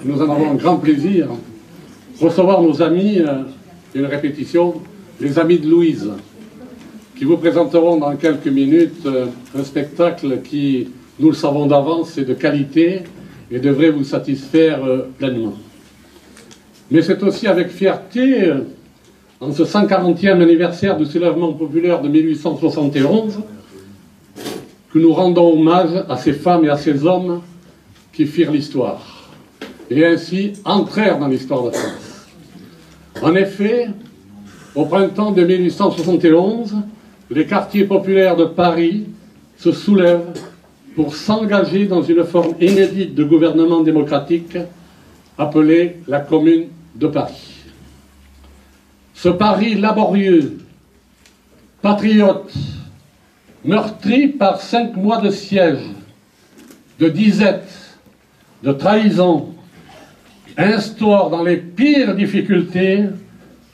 nous en avons un grand plaisir, recevoir nos amis, une répétition, les amis de Louise, qui vous présenteront dans quelques minutes un spectacle qui, nous le savons d'avance, est de qualité et devrait vous satisfaire pleinement. Mais c'est aussi avec fierté, en ce 140e anniversaire du soulèvement populaire de 1871, que nous rendons hommage à ces femmes et à ces hommes qui firent l'histoire, et ainsi entrèrent dans l'histoire de France. En effet, au printemps de 1871, les quartiers populaires de Paris se soulèvent pour s'engager dans une forme inédite de gouvernement démocratique appelée la Commune de Paris. Ce Paris laborieux, patriote, meurtri par 5 mois de siège, de disette, de trahison, instaure dans les pires difficultés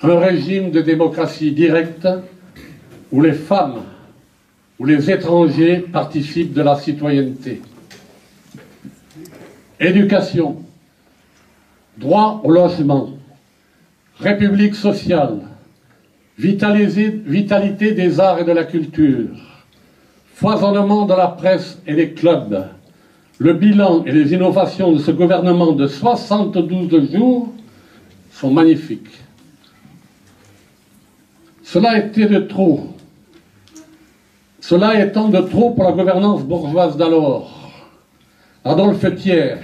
un régime de démocratie directe où les femmes, où les étrangers participent de la citoyenneté. Éducation, droit au logement, république sociale, vitalité des arts et de la culture, foisonnement de la presse et des clubs, le bilan et les innovations de ce gouvernement de 72 jours sont magnifiques. Cela était de trop. Cela étant de trop pour la gouvernance bourgeoise d'alors. Adolphe Thiers,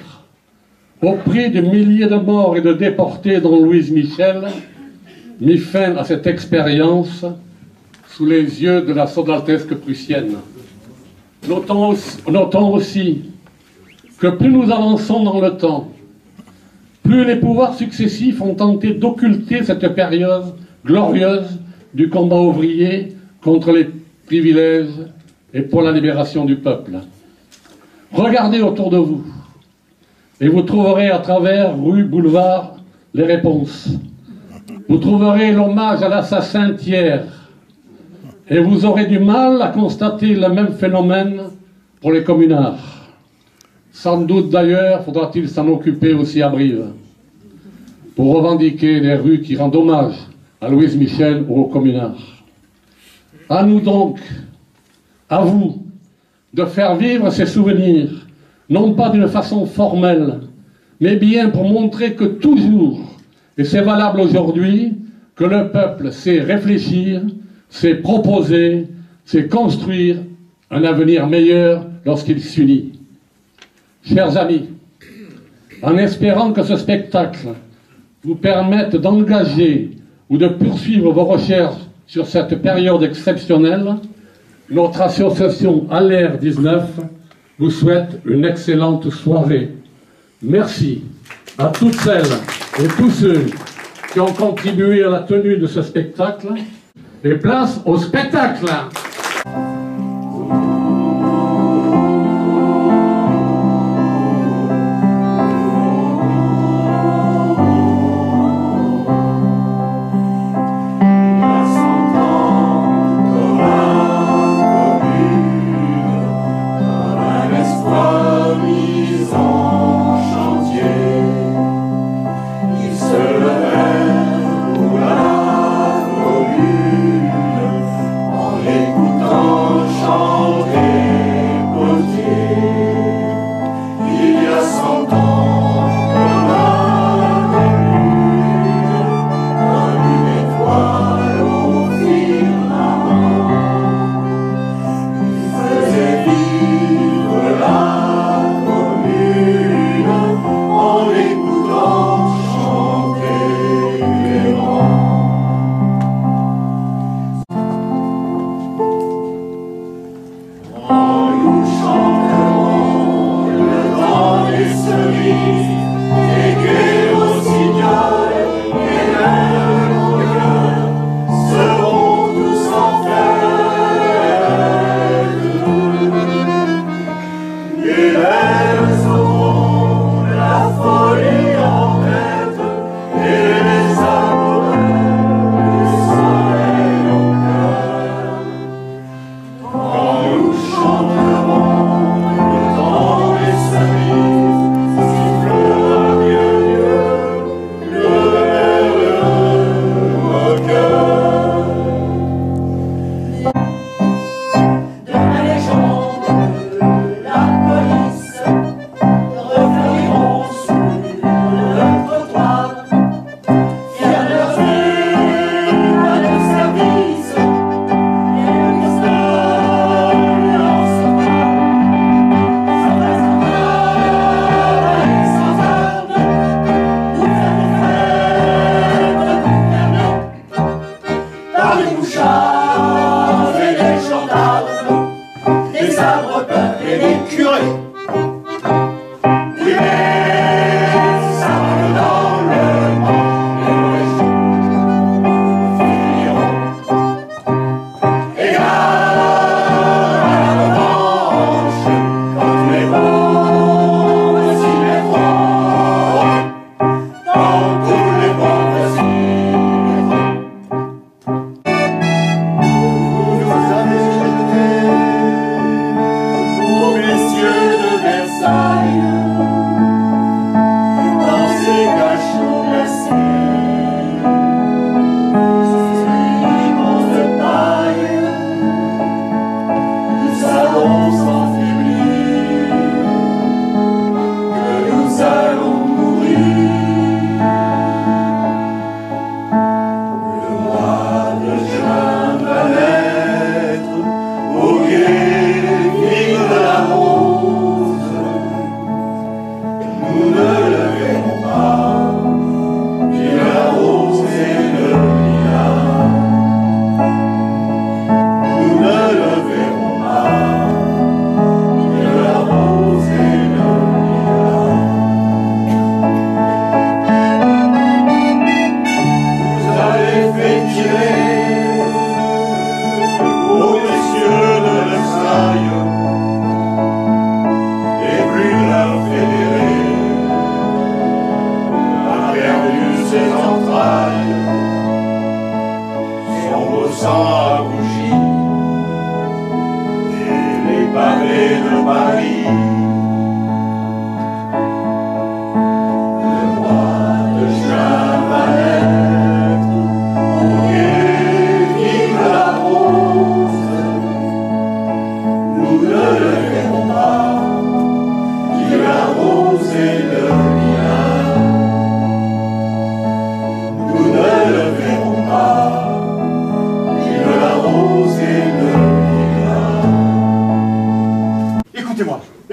au prix de milliers de morts et de déportés dont Louise Michel, mit fin à cette expérience sous les yeux de la soldatesque prussienne. Notons aussi que plus nous avançons dans le temps, plus les pouvoirs successifs ont tenté d'occulter cette période glorieuse du combat ouvrier contre les privilèges et pour la libération du peuple. Regardez autour de vous et vous trouverez à travers rues, boulevards, les réponses. Vous trouverez l'hommage à l'assassin Thiers et vous aurez du mal à constater le même phénomène pour les communards. Sans doute d'ailleurs faudra-t-il s'en occuper aussi à Brive pour revendiquer les rues qui rendent hommage à Louise Michel ou aux communards. À nous donc, à vous, de faire vivre ces souvenirs, non pas d'une façon formelle, mais bien pour montrer que toujours, et c'est valable aujourd'hui, que le peuple sait réfléchir, sait proposer, sait construire un avenir meilleur lorsqu'il s'unit. Chers amis, en espérant que ce spectacle vous permette d'engager ou de poursuivre vos recherches sur cette période exceptionnelle, notre association ALER 19 vous souhaite une excellente soirée. Merci à toutes celles et tous ceux qui ont contribué à la tenue de ce spectacle. Et place au spectacle! Écoutant chanter.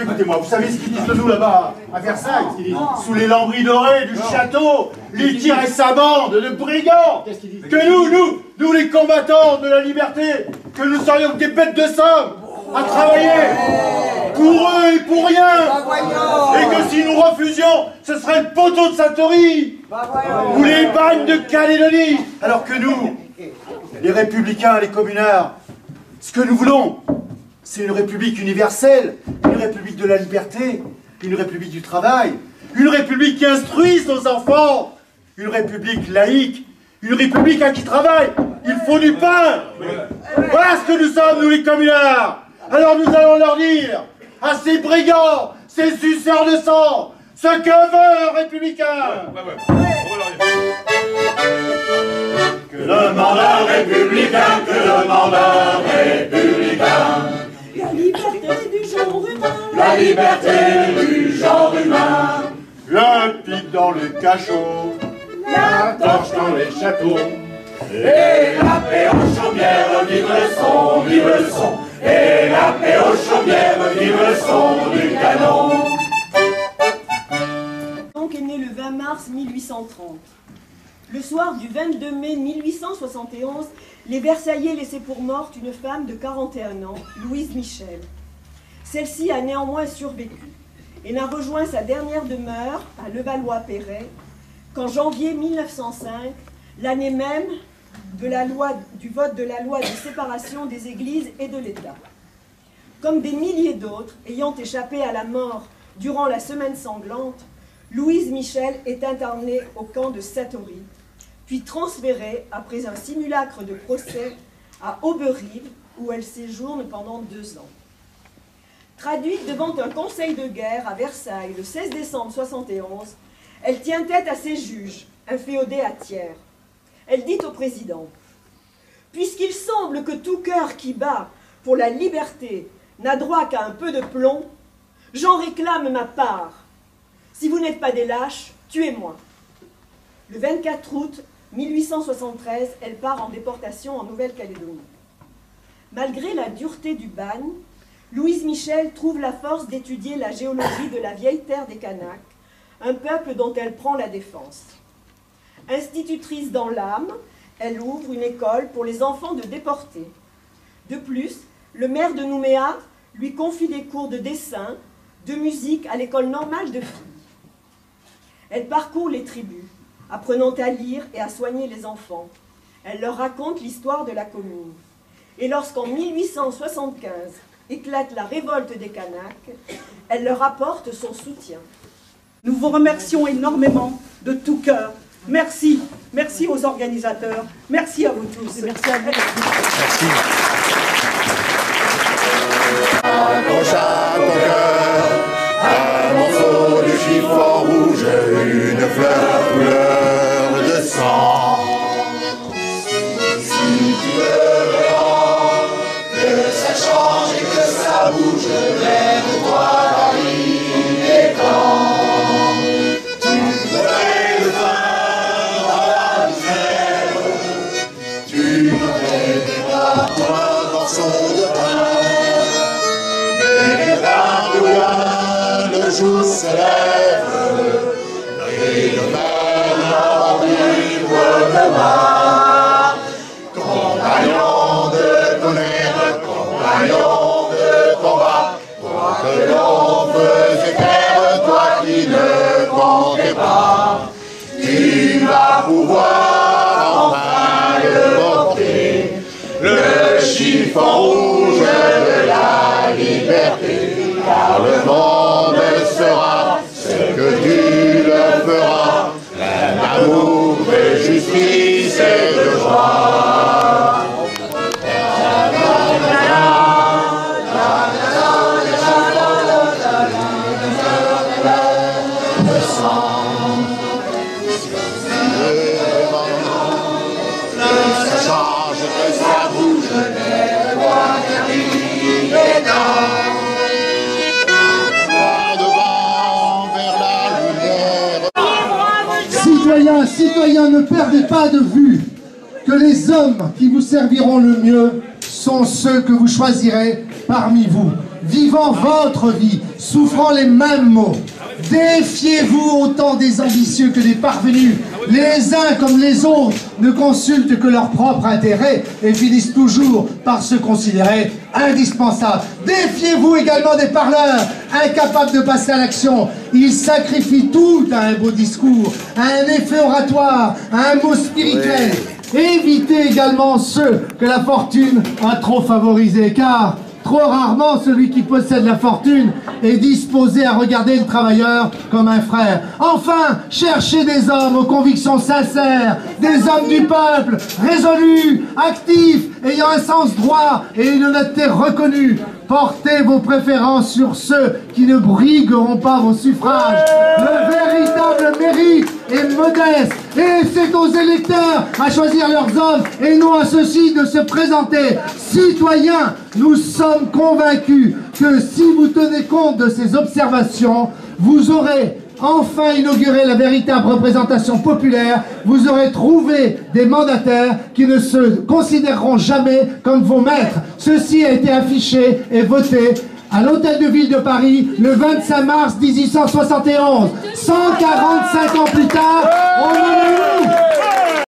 Écoutez-moi, vous savez ce qu'ils disent de nous là-bas, à Versailles, ce qu'ils disent. Sous les lambris dorés du château, Luthier et sa bande de brigands. Que nous les combattants de la liberté, que nous serions des bêtes de somme à travailler pour eux et pour rien. Et que si nous refusions, ce serait le poteau de Sainte-Horie ou les bagnes de Calédonie. Alors que nous, les républicains, les communards, ce que nous voulons, c'est une république universelle, une république de la liberté, une république du travail, une république qui instruise nos enfants, une république laïque, une république à qui travaille. Il faut du pain. Voilà ce que nous sommes, nous les communards. Alors nous allons leur dire à ces brigands, ces suceurs de sang, ce que veut un républicain. Que demande un républicain, que demande un républicain? La liberté du genre humain. La liberté du genre humain. Le pic dans le cachot, La torche dans les châteaux. Et la paix aux chaumières, vive le son, vive le son. Et la paix aux chaumières, vive le son du canon. Donc est né le 20 mars 1830. Le soir du 22 mai 1871, les Versaillais laissaient pour morte une femme de 41 ans, Louise Michel. Celle-ci a néanmoins survécu et n'a rejoint sa dernière demeure à Levallois-Perret qu'en janvier 1905, l'année même du vote de la loi de séparation des églises et de l'État. Comme des milliers d'autres ayant échappé à la mort durant la semaine sanglante, Louise Michel est internée au camp de Sainte-Horie, puis transférée, après un simulacre de procès, à Auberive, où elle séjourne pendant 2 ans. Traduite devant un conseil de guerre à Versailles le 16 décembre 1971, elle tient tête à ses juges, inféodés à Thiers. Elle dit au président « Puisqu'il semble que tout cœur qui bat pour la liberté n'a droit qu'à un peu de plomb, j'en réclame ma part. Si vous n'êtes pas des lâches, tuez-moi. » Le 24 août 1873, elle part en déportation en Nouvelle-Calédonie. Malgré la dureté du bagne, Louise Michel trouve la force d'étudier la géologie de la vieille terre des Kanaks, un peuple dont elle prend la défense. Institutrice dans l'âme, elle ouvre une école pour les enfants de déportés. De plus, le maire de Nouméa lui confie des cours de dessin, de musique à l'école normale de filles. Elle parcourt les tribus, apprenant à lire et à soigner les enfants. Elle leur raconte l'histoire de la commune. Et lorsqu'en 1875 éclate la révolte des Kanaks, elle leur apporte son soutien. Nous vous remercions énormément de tout cœur. Merci. Merci aux organisateurs. Merci à vous tous. Merci à vous. Merci. Accroche à ton cœur un morceau de chiffon rouge, une fleur couleur de sang. Si tu veux vraiment que ça change et que ça bouge, lève-toi, Paris est temps. Tu voudrais le pain dans la misère, tu voudrais pour un morceau de pain. Le jour se lève et le mal en livre demain. Compagnon de colère, compagnon de combat, toi que l'on faisait taire, toi qui ne comptais pas, tu vas pouvoir enfin le porter, le chiffon rouge de la liberté. Car le monde sera ce que tu le feras, plein d'amour, de justice et de joie. Que ça change, que ça bouge, les doigts vers lui et devant, vers la lumière. Citoyens, citoyens, ne perdez pas de vue que les hommes qui vous serviront le mieux sont ceux que vous choisirez parmi vous, vivant votre vie, souffrant les mêmes maux. Défiez-vous autant des ambitieux que des parvenus. Les uns comme les autres ne consultent que leur propre intérêt et finissent toujours par se considérer indispensables. Défiez-vous également des parleurs, incapables de passer à l'action. Ils sacrifient tout à un beau discours, à un effet oratoire, à un mot spirituel. Évitez également ceux que la fortune a trop favorisés, car trop rarement celui qui possède la fortune est disposé à regarder le travailleur comme un frère. Enfin, cherchez des hommes aux convictions sincères, des hommes du peuple, résolus, actifs, ayant un sens droit et une honnêteté reconnue. Portez vos préférences sur ceux qui ne brigueront pas vos suffrages. Le véritable mérite est modeste et c'est aux électeurs à choisir leurs hommes et non à ceux-ci de se présenter. Citoyens, nous sommes convaincus que si vous tenez compte de ces observations, vous aurez enfin inauguré la véritable représentation populaire, vous aurez trouvé des mandataires qui ne se considéreront jamais comme vos maîtres. Ceci a été affiché et voté à l'Hôtel de Ville de Paris le 25 mars 1871. 145 ans plus tard, on en est où ?